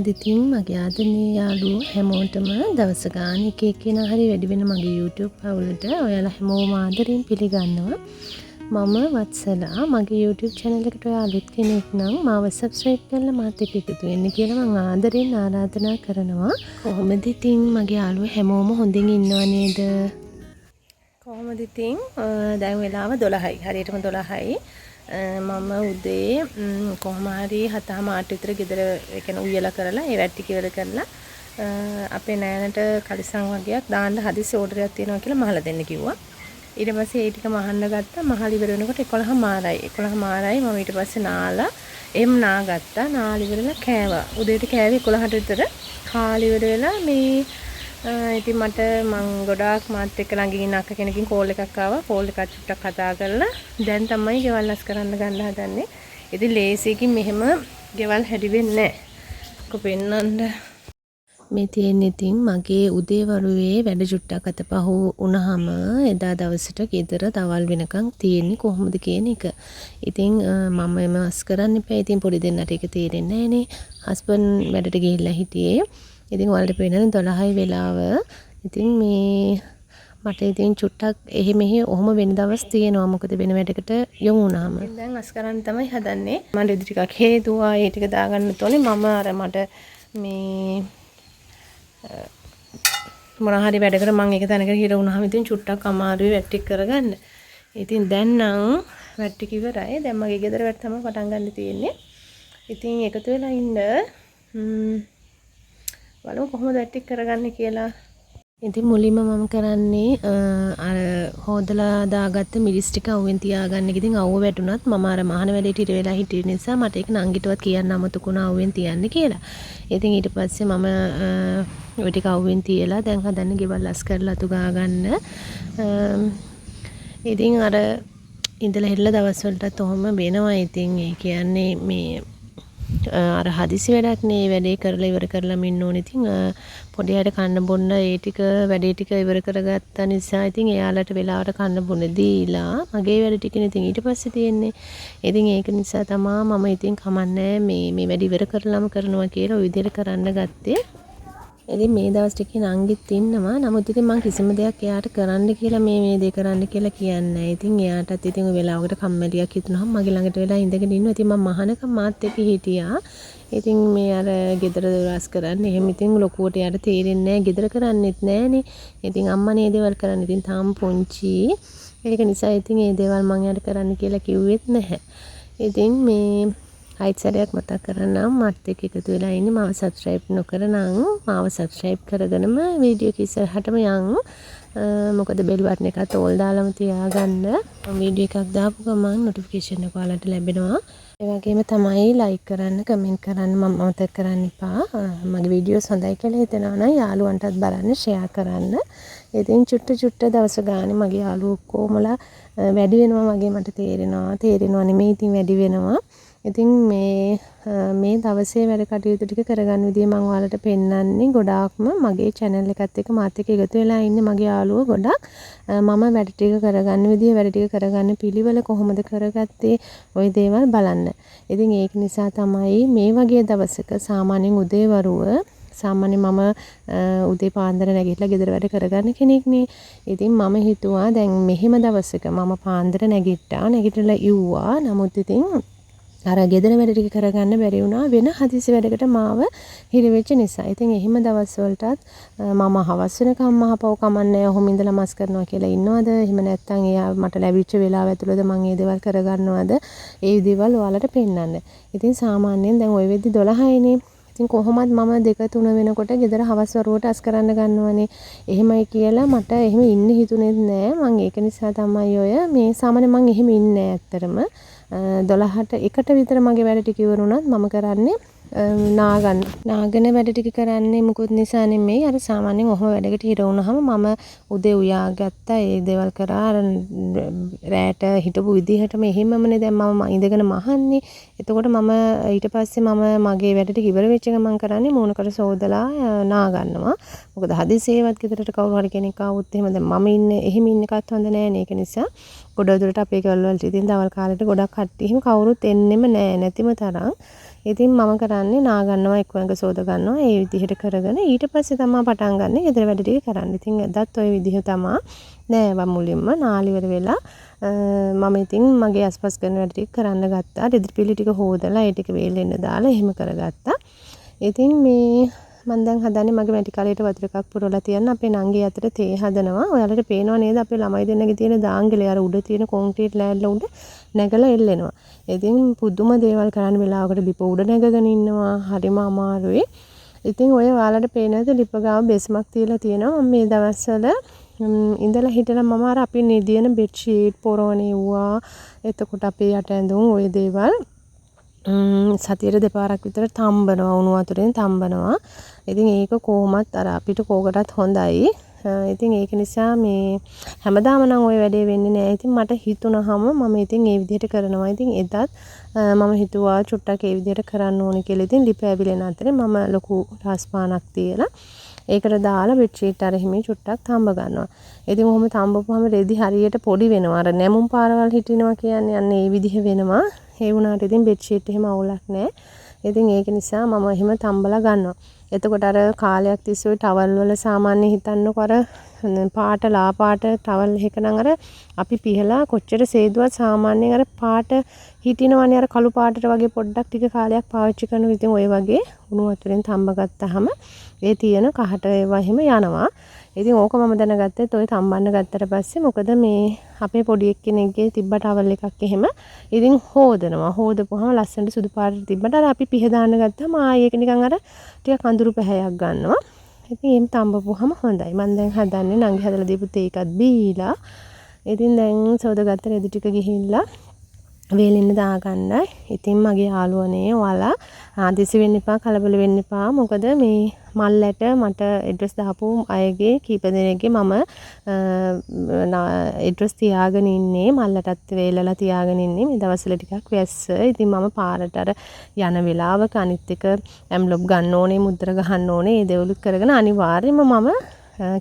කොහොමද ඉතින් මගේ ආදරණීය යාළුවෝ හැමෝටම දවස ගාන එක එක්කෙනා හරි වැඩි වෙන මගේ YouTube පවුලට ඔයාලා හැමෝම ආදරෙන් පිළිගන්නවා. මම වත්සලා මගේ YouTube channel එකට ඔයා අලුත් කෙනෙක් නම් මාව subscribe කරලා මාත් එක්ක එකතු වෙන්න කියලා මම ආදරෙන් ආරාධනා කරනවා. කොහොමද ඉතින් මගේ යාළුවෝ හැමෝම හොඳින් ඉන්නව නේද? කොහොමද ඉතින් දැන් වෙලාව 12යි. හරියටම 12යි. මම උදේ කොහොම හරි 7:00 විතර ගෙදර ඒ කියන්නේ උයලා කරලා ඒ වැට්ටි කිවල කරලා අපේ නෑනට කලිසම් වගේක් දාන්න හදිසි ඕඩරයක් තියෙනවා කියලා මහලා දෙන්න කිව්වා. ඊට පස්සේ ඒ ටික මහන්න ගත්තා. මහල ඉවර වෙනකොට 11:00යි මම ඊට පස්සේ නාලා එහෙම නාගත්තා. නාලි ඉවරලා කෑවා. උදේට කෑවේ 11ට විතර. කාලි ඉවර වෙලා මේ ඉතින් මං ගොඩාක් මාත් එක්ක ළඟින් ඉන්න අක්ක කෙනකින් කෝල් එකක් ආවා. කෝල් එකක් චුට්ටක් කතා කරලා දැන් තමයි ගෙවල් අස් කරන්න ගන්න හදන්නේ. ඉතින් ලේසියකින් මෙහෙම ගෙවල් හැදි වෙන්නේ නැහැ. කොපෙන්නන්න මේ තියෙන්නේ ඉතින් මගේ උදේවරුේ වැඩ චුට්ටක් අතපහුව වුණාම එදා දවසට ගෙදර දවල් වෙනකන් තියෙන්නේ කොහොමද කියන එක. ඉතින් මම එම අස් කරන්න එපා. ඉතින් පොඩි දෙන්නට ඒක තේරෙන්නේ නැහනේ. හස්බන්ඩ් වැඩට ගිහිල්ලා හිටියේ. ඉතින් ඔයාලට පේනනේ 12යි වෙලාව. ඉතින් මේ මට ඉතින් චුට්ටක් එහෙ මෙහෙ ඔහොම වෙන දවස් තියෙනවා. මොකද වෙන වැඩකට යොමු වුණාම. දැන් අස් කරන්න තමයි හදන්නේ. මම රෙදි ටිකක් හේතුවා. ඒ ටික දාගන්න තෝනේ. මම අර මට මේ මොනවා හරි වැඩකට මම එක තැනකට හිර වුණාම ඉතින් චුට්ටක් අමාරුයි වැට්ටි කරගන්න. ඉතින් දැන් නම් වැට්ටි ඉවරයි. දැන් මගේ ගෙදර වැට් තමයි පටන් ගන්න තියෙන්නේ. ඉතින් එකතු වෙලා ඉන්න බලමු කොහොමද වැට්ටි කරගන්නේ කියලා. ඉතින් මුලින්ම මම කරන්නේ අර හොදලා දාගත්ත මිරිස් ටික අවුවෙන් තියාගන්න. ඉතින් අවුව වැටුණත් මම අර මහන වැඩේට ඉර වෙලා හිටිය නිසා මට ඒක නංගිටවත් කියන්න අමතකුණා අවුවෙන් තියන්න කියලා. ඉතින් ඊට පස්සේ මම ඔය ටික අවුවෙන් තියලා දැන් හදන්න ගෙවල් අස් කරලා අතු ගා ගන්න. ඉතින් අර ඉඳලා හිටලා දවස් වලටත් ඔහොම වෙනවා. ඉතින් ඒ කියන්නේ මේ අර හදිසි වැඩක් නේ. වැඩේ කරලා ඉවර කරලා ඉන්න ඕනේ. ඉතින් පොඩි අයට කන්න බොන්න ඒ ටික වැඩේ ටික ඉවර කරගත්ත නිසා ඉතින් එයාලට වෙලාවට කන්න බොන්න දීලා මගේ වැඩ ටිකනේ ඉතින් ඊට පස්සේ තියෙන්නේ. ඉතින් ඒක නිසා තමයි මම ඉතින් කමන්නේ මේ වැඩ ඉවර කරලාම කරනවා කියලා ওই විදිහට කරන්න ගත්තේ. ඉතින් මේ දවස් ටිකේ නංගිත් ඉන්නවා. නමුත් ඉතින් මම කිසිම දෙයක් එයාට කරන්න කියලා මේ දේ කරන්න කියලා කියන්නේ නැහැ. ඉතින් එයාටත් ඉතින් ඔය වෙලාවකට කම්මැලියක් හිතුනහම මගේ ළඟට වෙලා ඉඳගෙන ඉන්නවා. ඉතින් මම මහනක මාත් එක්ක හිටියා. ඉතින් මේ අර ගෙදර දොරස් කරන්නේ එහෙම ඉතින් ලොකුවට යාට තේරෙන්නේ නැහැ. ගෙදර කරන්නෙත් නැහනේ. ඉතින් අම්මා නේ දේවල් කරන්නේ. ඉතින් තාම පුංචි. ඒක නිසා ඉතින් මේ දේවල් මම යාට කරන්න කියලා කිව්වෙත් නැහැ. ඉතින් මේ අයිත් සැරයක් මතක් කරනම් මාත් එක්ක එකතු වෙලා ඉන්නේ. මාව subscribe නොකරනම් මාව subscribe කරගෙනම වීඩියෝ එක ඉස්සරහටම යන්. මොකද බෙල් බටන් එකත් ඕල් දාලාම තියාගන්න. වීඩියෝ එකක් දාපු ගමන් notification එක ඔයාලට ලැබෙනවා. ඒ වගේම තමයි like කරන්න, comment කරන්න මතක කරන්න එපා. මගේ වීඩියෝස් හොඳයි කියලා හිතනවා නම් යාළුවන්ටත් බලන්න, share කරන්න. ඉතින් චුට්ට දවස ගානේ මගේ යාළුවෝ කොමලා වැඩි වෙනවා වගේ මට තේරෙනවා නෙමෙයි ඉතින් වැඩි වෙනවා. ඉතින් මේ දවසේ වැඩ කටයුතු ටික කරගන්න විදිය මම ඔයාලට පෙන්නන්නේ. ගොඩාක්ම මගේ channel එකත් එක්ක මාත් එක්ක එකතු වෙලා ඉන්නේ මගේ යාළුවෝ ගොඩක්. මම වැඩ ටික කරගන්න විදිය, වැඩ ටික කරගන්න පිළිවෙල කොහොමද කරගත්තේ ওই දේවල් බලන්න. ඉතින් ඒක නිසා තමයි මේ වගේ දවසක සාමාන්‍යයෙන් උදේවරුව සාමාන්‍යයෙන් මම උදේ පාන්දර නැගිටලා ගෙදර වැඩ කරගන්න කෙනෙක්නේ. ඉතින් මම හිතුවා දැන් මෙහෙම දවසක මම පාන්දර නැගිටලා ඉව්වා. නමුත් ඉතින් අර ගෙදර වැඩ ටික කරගන්න බැරි වුණා වෙන හදිසි වැඩකට මාව හිර වෙච්ච නිසා. ඉතින් එහෙම දවස් වලටත් මම හවස් වෙනකම් මහපව කමන්නේ ඔහොම ඉඳලා මස් කරනවා කියලා ඉන්නවද? එහෙම නැත්නම් එයා මට ලැබිච්ච වෙලාව ඇතුළත මම මේ දේවල් කරගන්නවද? ඒ දේවල් ඔයාලට පෙන්නන්න. ඉතින් සාමාන්‍යයෙන් දැන් ওই වෙද්දි 12යිනේ. ඉතින් කොහොමද මම 2-3 වෙනකොට ගෙදර හවස් වරුවට අස් කරන්න ගන්නවනේ. එහෙමයි කියලා මට එහෙම ඉන්න හිතුනේත් නෑ. මම ඒක නිසා තමයි ඔය මේ සාමාන්‍යයෙන් මම එහෙම ඉන්නේ නෑ ඇත්තටම. 12ට 1ට විතර මගේ වැඩ ටික ඉවරුණත් මම කරන්නේ නාගන වැඩ ටික කරන්නේ මොකොත් නිසා නෙමෙයි. අර සාමාන්‍යයෙන් ඔහොම වැඩකට හිර වුණාම මම උදේ උයාගත්තා. ඒ දේවල් කරා අර රැට හිටපු විදිහටම එහෙමමනේ දැන් මම ඉඳගෙන මහන්නේ. එතකොට මම ඊට පස්සේ මම මගේ වැඩ ටික ඉවර වෙච්ච ගමන් කරන්නේ මූණකට සෝදලා නාගන්නවා. මොකද හදිසියෙවත් ගෙදරට කවුරු හරි කෙනෙක් ආවොත් එහෙම දැන් මම ඉන්නේ එහෙම ඉන්න එකත් හොඳ නෑනේ. ඒක නිසා ගොඩ දුරට අපේ ගෙවල් වලට ඉතින් දවල් කාලේට ගොඩක් කට්ටිය එහෙම කවුරුත් එන්නෙම නෑ නැතිම තරම්. ඉතින් මම කරන්නේ නා ගන්නවා එක්ක ඇඟ සෝද ගන්නවා. ඒ විදිහට කරගෙන ඊට පස්සේ තමයි පටන් ගන්න ගෙදර වැඩ ටික කරන්න. ඉතින් එදත් ওই විදිහ තමයි නෑවා මුලින්ම නාලිවර වෙලා මම ඉතින් මගේ අස්පස් කරන වැඩ ටික කරන්න ගත්තා. ගෙදර පිළි ටික හොදලා ඒ ටික වේලෙන්න දාලා එහෙම කරගත්තා. ඉතින් මේ මම දැන් හදන්නේ මගේ මැටි කලයට වතුර එකක් පුරවලා තියන්න අපේ නංගි අතට තේ හදනවා. ඔයාලට පේනව නේද අපේ ළමයි දෙන්නගේ තියෙන දාංගලේ අර උඩ තියෙන කොන්ක්‍රීට් ලෑල්ල උඩ නැගලා එල්ලෙනවා. ඉතින් පුදුම දේවල් කරන්න වෙලාවකට ලිප උඩ නැගගෙන ඉන්නවා. හරිම අමාරුයි. ඉතින් ඔය ඔයාලට පේනද ලිප ගාව බෙස්මක් තියලා තියෙනවා. මම මේ දවස්වල ඉඳලා හිටලා මම අර අපි නිදින බෙඩ් ෂීට් පොරවණෙව්වා. එතකොට අපේ යට ඇඳුම් ওই දේවල් සතියට දෙපාරක් විතර තම්බනවා උණු වතුරෙන් තම්බනවා. ඉතින් ඒක කොහොමත් අර අපිට කෝකටත් හොඳයි. ඉතින් ඒක නිසා මේ හැමදාම නම් ওই වැඩේ වෙන්නේ නැහැ. ඉතින් මට හිතුණාම මම ඉතින් ඒ විදිහට කරනවා. ඉතින් එදත් මම හිතුවා චුට්ටක් ඒ විදිහට කරන්න ඕනේ කියලා. ඉතින් ලිප ඇවිලෙන අතරේ මම ලොකු රස්පානක් තියලා ඒකට දාලා බෙඩ් ෂීට් අර හිමි චුට්ටක් තම්බ ගන්නවා. ඉතින් ඔහොම තම්බපුවාම රෙදි හරියට පොඩි වෙනවා. අර නැමුම් පාරවල් හිටිනවා කියන්නේ අන්න ඒ විදිහ වෙනවා. ඒ වුණාට ඉතින් බෙඩ් ෂීට් එහෙම අවුලක් නැහැ. ඉතින් ඒක නිසා මම එහෙම තම්බලා ගන්නවා. එතකොට අර කාලයක් තිස්සේ ටවල් වල සාමාන්‍ය හිතන්නකො අර පාට ලා පාට ටවල් එකනම් අර අපි පිහලා කොච්චර සේදුවත් සාමාන්‍යයෙන් අර පාට හිටිනවනේ අර කළු පාටට වගේ පොඩ්ඩක් ටික කාලයක් පාවිච්චි කරනවා. ඉතින් ওই වගේ උණු වතුරෙන් තම්බ ගත්තාම ඒ තියෙන කහට ඒවා එහෙම යනවා. ඉතින් ඕක මම දැනගත්තෙත් ඔය තම්බන්න ගත්තට පස්සේ මොකද මේ අපේ පොඩි එක්කෙනෙක්ගේ තිබ්බ ටවල් එකක් එහෙම ඉතින් හොදනවා. හොදපුවාම ලස්සනට සුදු පාටට තිබ්බට අර අපි පිහ දාන්න ගත්තාම ආයේ ඒක නිකන් අර ටිකක් අඳුරු පැහැයක් ගන්නවා. ඉතින් එහෙම තම්බපුවාම හොඳයි. මම දැන් හදන්නේ නංගි හදලා දීපු තේ එකත් බීලා. ඉතින් දැන් සෝදාගත්ත රෙදි ටික ගිහිල්ලා වේලෙන්න දාගන්නයි. ඉතින් මගේ යාළුවනේ ඔයාලා ආදිසි වෙන්න එපා කලබල වෙන්න එපා. මොකද මේ මල්ලට මට ඇඩ්‍රස් දාපු අයගේ කීප දෙනෙක්ගේ මම ඇඩ්‍රස් තියාගෙන ඉන්නේ. මල්ලටත් වේලලා තියාගෙන ඉන්නේ. මේ දවස්වල ටිකක් වැස්ස. ඉතින් මම පාරට අර යන වෙලාවක අනිත් එක ඇම්ලොප් ගන්න ඕනේ, මුද්‍ර ගහන්න ඕනේ. ඒ දේවලුත් කරගෙන අනිවාර්යයෙන්ම මම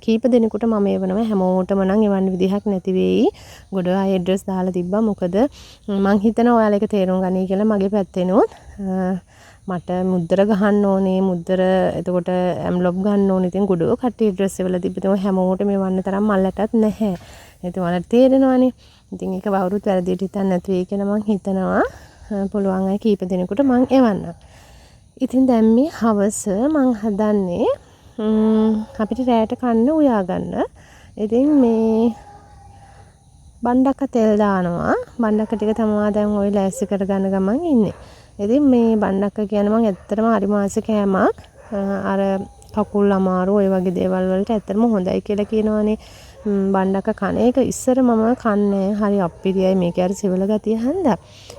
කීප දෙනෙකුට මම එවනවා. හැමෝටම නම් එවන්න විදිහක් නැති වෙයි. ගොඩ අය ඇඩ්‍රස් දාලා තිබ්බා. මොකද මං හිතනවා ඔයාලා ඒක තේරුම් ගන්නයි කියලා මගේ පැත්තෙනොත් මට මුද්දර ගහන්න ඕනේ. මුද්දර එතකොට ඇම්ලොප් ගන්න ඕනේ. ඉතින් ගොඩ කට්ටිය ඇඩ්‍රස් එවලා තිබ්බේ. හැමෝටම එවන්න තරම් මල්ලටත් නැහැ. ඉතින් ඔයාලට තේරෙනවනේ. ඉතින් ඒක වවුරුත් වැරදියට හිතන්න නැති වෙයි කියලා මං හිතනවා. පුළුවන් අය කීප දෙනෙකුට මං එවන්නම්. ඉතින් දැන් මේ හවස මං හදන්නේ අපිට රැයට කන්න උයා ගන්න. ඉතින් මේ බණ්ඩක්ක තෙල් දානවා. බණ්ඩක්ක ටික තමයි දැන් ওই ලෑස්ති කරගන්න ගමන් ඉන්නේ. ඉතින් මේ බණ්ඩක්ක කියන්නේ මම ඇත්තටම හරි මාස කෑමක්. අර කකුල් අමාරු ඔය වගේ දේවල් වලට ඇත්තටම හොඳයි කියලා කියනවනේ. බණ්ඩක්ක කන එක ඉස්සර මම කන්නේ හරි අප්පිරියයි මේකේ අර සෙවල ගතිය හන්දා.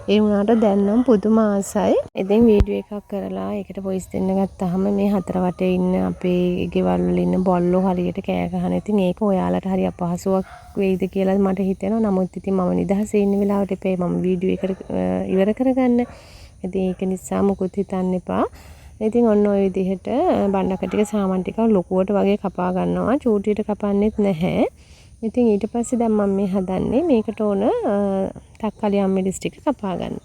ඒ වුණාට දැන් නම් පුදුම ආසයි. ඉතින් වීඩියෝ එකක් කරලා ඒකට වොයිස් දෙන්න ගත්තාම මේ හතර වටේ ඉන්න අපේ ගෙවල් වල ඉන්න බොල්ලෝ හරියට කෑ ගහන. ඉතින් ඒක ඔයාලට හරි අපහසුයක් වෙයිද කියලා මට හිතෙනවා. නමුත් ඉතින් මම නිදහසේ ඉන්න වෙලාවට එපේ මම වීඩියෝ එක ඉවර කරගන්න. ඉතින් ඒක නිසා මුකුත් හිතන්න එපා. ඉතින් ඔන්න ඔය විදිහට බණ්ඩක්ක ටික සාමාන් ටික ලොකුවට වගේ කපා ගන්නවා. චූටියට කපන්නෙත් නැහැ. ඉතින් ඊට පස්සේ දැන් මම මේ හදන්නේ මේකට ඕන තක්කාලි අම්මිරිස් ටික කපා ගන්න.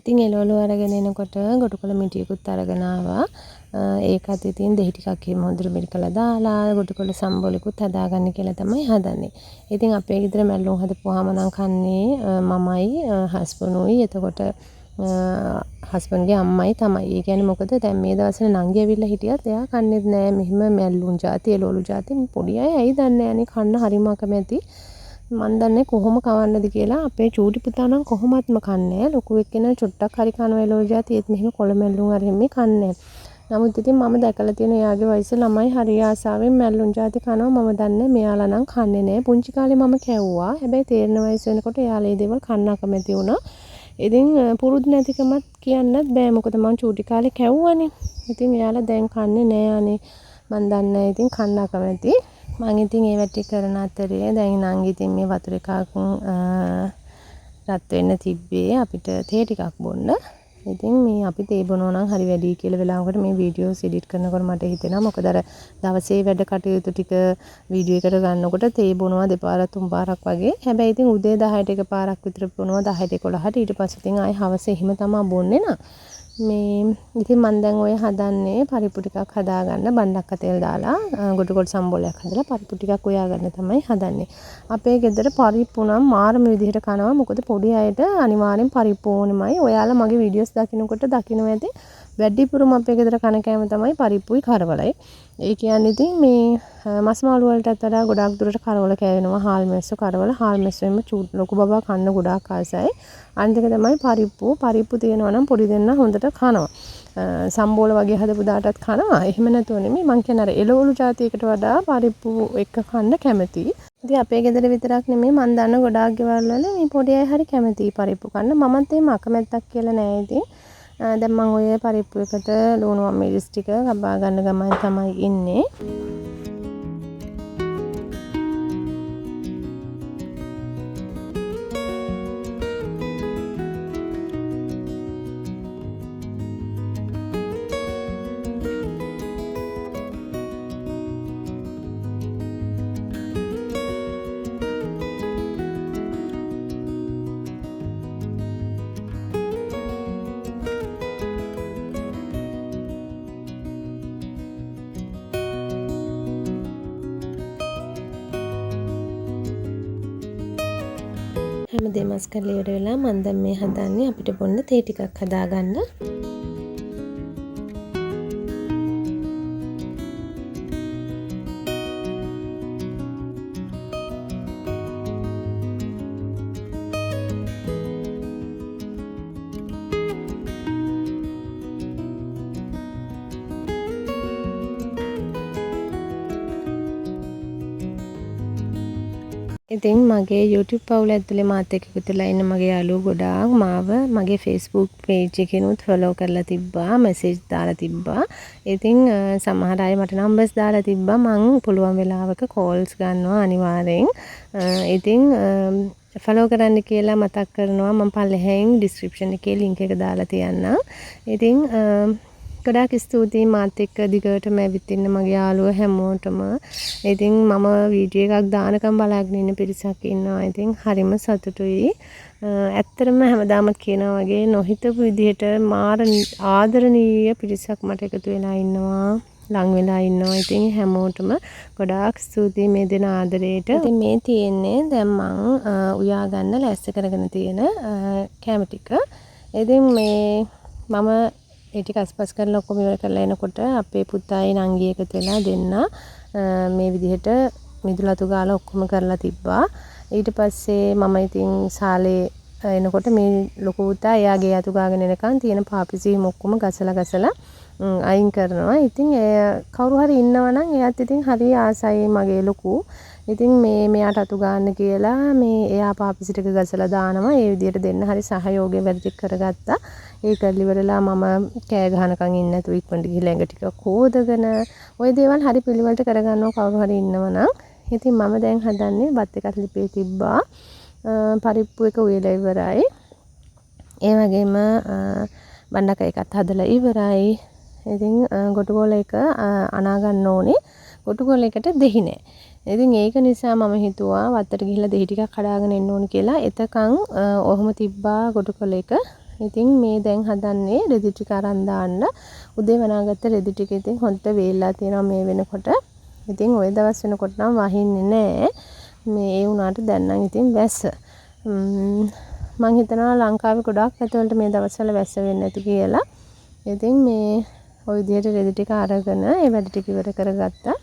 ඉතින් එළවලු අරගෙන එනකොට ගොටුකොළ මිටියකුත් අරගෙන ආවා. ඒකත් ඉතින් දෙහි ටිකක් එහෙම හොඳට මිරිකලා දාලා ගොටුකොළ සම්බෝලෙකුත් හදාගන්න කියලා තමයි හදන්නේ. ඉතින් අපේ ගෙදර මැල්ලුම් හදපුවාම නම් කන්නේ මමයි හස්බන්ඩුයි. එතකොට හස්බන්ඩ්ගේ අම්මයි තමයි. ඒ කියන්නේ මොකද දැන් මේ දවස්වල නංගි ඇවිල්ලා හිටියත් එයා කන්නේත් නෑ මෙහෙම මැල්ලුම් ಜಾති එළවලු ಜಾති. පොඩි අය ඇයි දන්නේ නෑනේ කන්න හරිම අකමැති. මන් දන්නේ කොහොම කවන්නද කියලා. අපේ චූටි පුතා නම් කොහොමත්ම කන්නේ නැහැ. ලොකු එක්කෙනා චුට්ටක් හරි කනවා එළවලු ಜಾති ඒත් මෙහෙම කොළ මැල්ලුම් අර හැමේ කන්නේ. නමුත් ඉතින් මම දැකලා තියෙන එයාගේ වයසේ ළමයි හරි ආසාවෙන් මැල්ලුම් ಜಾති කනවා. මම දන්නේ මෙයාලා නම් කන්නේ නැහැ. පුංචි කාලේ මම කැව්වා. හැබැයි තේරෙන වයස වෙනකොට එයාලා ඒ දේවල් කන්න අකමැති වුණා. ඉතින් පුරුදු නැතිකමත් කියන්නත් බෑ. මොකද මම චූටි කාලේ කැව්වනේ. ඉතින් එයාලා දැන් කන්නේ නැහැ අනේ. මන් දන්නේ ඉතින් කන්න අකමැති. මම ඉතින් ඒ වැටි කරන අතරේ දැන් නංගි ඉතින් මේ වතුර එකක් රත් වෙන්න තිබ්බේ අපිට තේ ටිකක් බොන්න. ඉතින් මේ අපි තේ බොනවා නම් හරි වැඩි කියලා වෙලාවකට මේ වීඩියෝස් එඩිට් කරනකොට මට හිතෙනවා මොකද අර දවසේ වැඩ කටයුතු ටික වීඩියෝ එකට ගන්නකොට තේ බොනවා දෙපාරක් තුන් පාරක් වගේ. හැබැයි ඉතින් උදේ 10ට එක පාරක් විතර බොනවා 10ට 11ට ඊට පස්සේ ඉතින් ආයේ හවස එහෙම තමයි බොන්නේ නා. මේ ඉතින් මම දැන් ඔය හදන්නේ පරිප්පු ටිකක් හදාගන්න බණ්ඩක්ක තෙල් දාලා ගොඩ කොට සම්බෝලයක් හදලා පරිප්පු ටිකක් උයා ගන්න තමයි හදන්නේ. අපේ ගෙදර පරිප්පු නම් මාරම විදිහට කනවා. මොකද පොඩි අයට අනිවාර්යෙන් පරිප්පු ඕනෙමයි. ඔයාලා මගේ වීඩියෝස් දකින්නකොට දකින්න ඇති වැඩිපුරම අපේ ගෙදර කන කෑම තමයි පරිප්පුයි කරවලයි. ඒ කියන්නේ ඉතින් මේ මස් මාළු වලටත් වඩා ගොඩාක් දුරට කරවල කෑවෙනවා. හාල් මැස්සෝ කරවල හාල් මැස්සෙම ලොකු බබා කන්න ගොඩාක් ආසයි. අනිත් එක තමයි පරිප්පු තියෙනවා නම් පොඩි දෙන්න හොඳට කනවා. සම්බෝල වගේ හදපු දාටත් කනවා. එහෙම නැතුව නෙමෙයි මං කියන්නේ අර එළවලු જાතියකට වඩා පරිප්පු එක කන්න කැමතියි. ඉතින් අපේ ගෙදර විතරක් නෙමෙයි මං දන්න ගොඩාක් ගෙවල් වල මේ පොඩි අය හරි කැමතියි පරිප්පු කන්න. මමත් එහෙම අකමැත්තක් කියලා නෑ ඉතින්. දැන් මං ඔය පරිප්පු එකට ලුණු අමිරිස් ටික කපා ගන්න ගමන් තමයි ඉන්නේ. හැමදේම මස් කරලා ඉවර වෙලා මම දැන් මේ හදන්නේ අපිට බොන්න තේ ටිකක් හදාගන්න. ඉතින් මගේ YouTube පවුල ඇතුලේ මාත් එක්ක එකතුලා ඉන්න මගේ යාළුවෝ ගොඩාක් මාව මගේ Facebook page එකේනුත් follow කරලා තිබ්බා message දාලා තිබ්බා. ඉතින් සමහර අය මට numbers දාලා තිබ්බා. මං පුළුවන් වෙලාවක calls ගන්නවා අනිවාර්යෙන්. ඉතින් follow කරන්න කියලා මතක් කරනවා. මම පල්ලෙහෙන් description එකේ link එක දාලා තියන්නම්. ඉතින් ගොඩාක් ස්තුතියි මාත් එක්ක දිගටම ඇවිත් ඉන්න මගේ යාළුවෝ හැමෝටම. ඉතින් මම වීඩියෝ එකක් දානකම් බලාගෙන ඉන්න පිරිසක් ඉන්නවා. ඉතින් හරිම සතුටුයි. ඇත්තටම හැමදාමත් කියනවා වගේ නොහිතපු විදිහට මාර ආදරණීය පිරිසක් මට එකතු වෙලා ඉන්නවා. ලං වෙලා ඉන්නවා. ඉතින් හැමෝටම ගොඩාක් ස්තුතියි මේ දෙන ආදරේට. ඉතින් මේ තියෙන්නේ දැන් මං උයා ගන්න ලෑස්ති කරගෙන තියෙන කැම ටික. ඉතින් මේ මම ඒ ටික අස්පස් කරලා ඔක්කොම ඉවර කරලා එනකොට අපේ පුතායි නංගි එකතු වෙලා දෙන්න මේ විදිහට මිදුලතු ගාලා ඔක්කොම කරලා තිබ්බා. ඊට පස්සේ මම ඉතින් සාලේ එනකොට මේ ලොකු පුතා එයාගේ අතු ගාගෙන එනකන් තියෙන පාපිසීම ඔක්කොම ගසලා අයින් කරනවා. ඉතින් කවුරු හරි ඉන්නවා නම් එයාත් ඉතින් හරි ආසයි මගේ ලොකු. ඉතින් මෙයාට අතු ගන්න කියලා මේ එයා පාපිසි ටික ගසලා දානවා. ඒ විදිහට දෙන්න හරි සහයෝගයෙන් වැඩ ටික කරගත්තා. ඒ කරලි ඉවරලා මම කෑ ගහනකන් ඉන්නේ නැතුව ඉක්මනට ගිහලා ඇඟ ටික හොදගෙන ওই දේවල් හරි පිළිවෙලට කරගන්නවා කවුරු හරි ඉන්නවනම්. ඉතින් මම දැන් හදන්නේ බත් එකක් ලිපේ තිබ්බා. පරිප්පු එක උයලා ඉවරයි. ඒ වගේම බණ්ඩක එකත් හදලා ඉවරයි. ඉතින් ගොටුකොල එක අනා ගන්න ඕනේ. ගොටුකොල එකට දෙහි නෑ. ඉතින් ඒක නිසා මම හිතුවා වත්තට ගිහිල්ලා දෙහි ටිකක් කඩාගෙන එන්න ඕනේ කියලා. එතකන් ඔහොම තිබ්බා ගොටුකොල එක. ඉතින් මේ දැන් හදන්නේ රෙදි ටික අරන් දාන්න. උදේ වනාගත්ත රෙදි ටික ඉතින් හොඳට වේලලා තියෙනවා මේ වෙනකොට. ඉතින් ওই දවස් වෙනකොට නම් වහින්නේ නැහැ. මේ ඒ වුණාට දැන් නම් ඉතින් වැස්ස. මං හිතනවා ලංකාවේ ගොඩාක් පැතිවලට මේ දවස්වල වැස්ස වෙන්නේ නැති කියලා. ඉතින් මේ ওই විදිහට රෙදි ටික අරගෙන ඒ වැඩ ටික ඉවර කරගත්තා.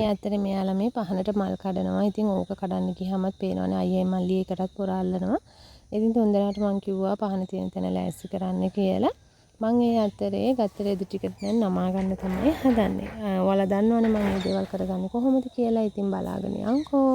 ඇත්තට මෙයාලා මේ පහනට මල් කඩනවා. ඉතින් ඕක කඩන්න ගියාමත් පේනවනේ අයියේ මල්ලි එකටත් පොරාල්ලනවා. ඉතින් තුන්දෙනාට මං කිව්වා පහන තියෙන තැන ලෑස්ති කරන්න කියලා. මම ඒ අතරේ ගත්ත රෙදි ටිකට දැන් නමා ගන්න තමයි හදන්නේ. ඔයාලා දන්නවනේ මම මේ දේවල් කරගන්නේ කොහොමද කියලා. ඉතින් බලාගෙන යන්කෝ.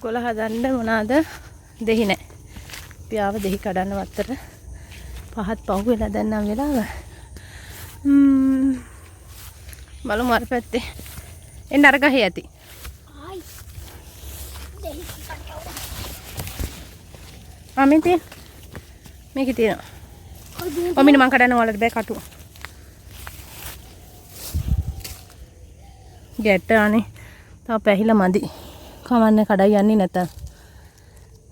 කොළ හදන්න මොනවාද දෙහි නැහැ. අපි ආව දෙහි කඩන්න වත්තට 5ත් පහු වෙලා දැන් නම් වෙලාව. බලමු අර පැත්තේ. එන්න අර ගහේ ඇති. ආයි. දෙහි කඩන්න. මෙතේ. මේකේ තියෙනවා. ඔමින මං කඩන්න වලට බෑ කටුව. ගැට අනේ. තාම පැහිලා මදි. කමන්න කඩයි යන්නේ නැත.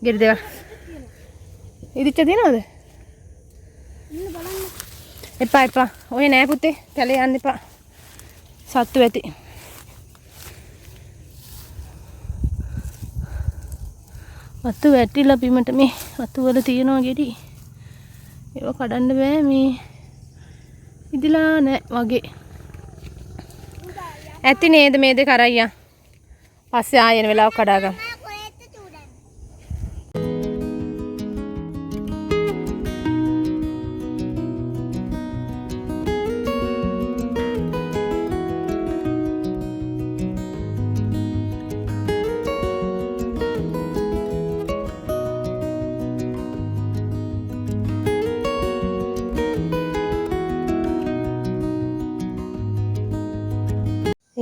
ගෙඩි දෙක. ඉදිච්ච දිනවද? ඉන්න බලන්න. එපා එපා. ඔය නෑ පුතේ. කැලේ යන්න එපා. සත්තු ඇති. අතු වැටිලා බිමට මේ අතු වල තියෙනවා ගෙඩි. ඒව කඩන්න බෑ මේ. ඉදිලා නෑ වගේ. ඇති නේද මේ දෙක අරයියා. පස්සේ ආයෙන වෙලාවක් කඩා ගන්න.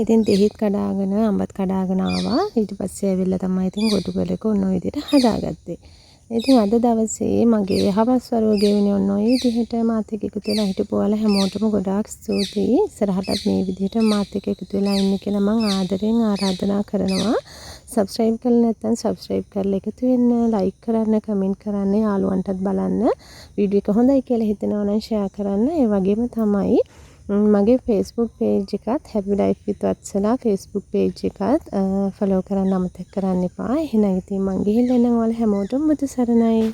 ඉතින් දෙහිත් කඩාගෙන අඹත් කඩාගෙන ආවා. ඊට පස්සේ ඇවිල්ලා තමයි ඉතින් ගොටුගලක ඔන්න ඔය විදිහට හදාගත්තේ. ඉතින් අද දවසේ මගේ හවස් වරුව ගෙවුනේ ඔන්න ඔය විදිහට මාත් එක්ක එකතු වෙලා හිටපු ඔයාලා හැමෝටම ගොඩාක් ස්තුතියි. ඉස්සරහටත් මේ විදිහට මාත් එක්ක එකතු වෙලා ඉන්න කියලා මම ආදරෙන් ආරාධනා කරනවා. සබ්ස්ක්‍රයිබ් කරලා නැත්නම් සබ්ස්ක්‍රයිබ් කරලා එකතු වෙන්න, ලයික් කරන්න, කමෙන්ට් කරන්න, යාළුවන්ටත් බලන්න. වීඩියෝ එක හොඳයි කියලා හිතනවා නම් ෂෙයා කරන්න. ඒ වගේම තමයි මගේ Facebook page එකත් Happy Life with Vatsala Facebook page එකත් follow කරන්න අමතක කරන්න එපා. එහෙනම් ඉතින් මං ගිහින් එන්නම් ඔයාලා හැමෝටම මුතු සරණයි.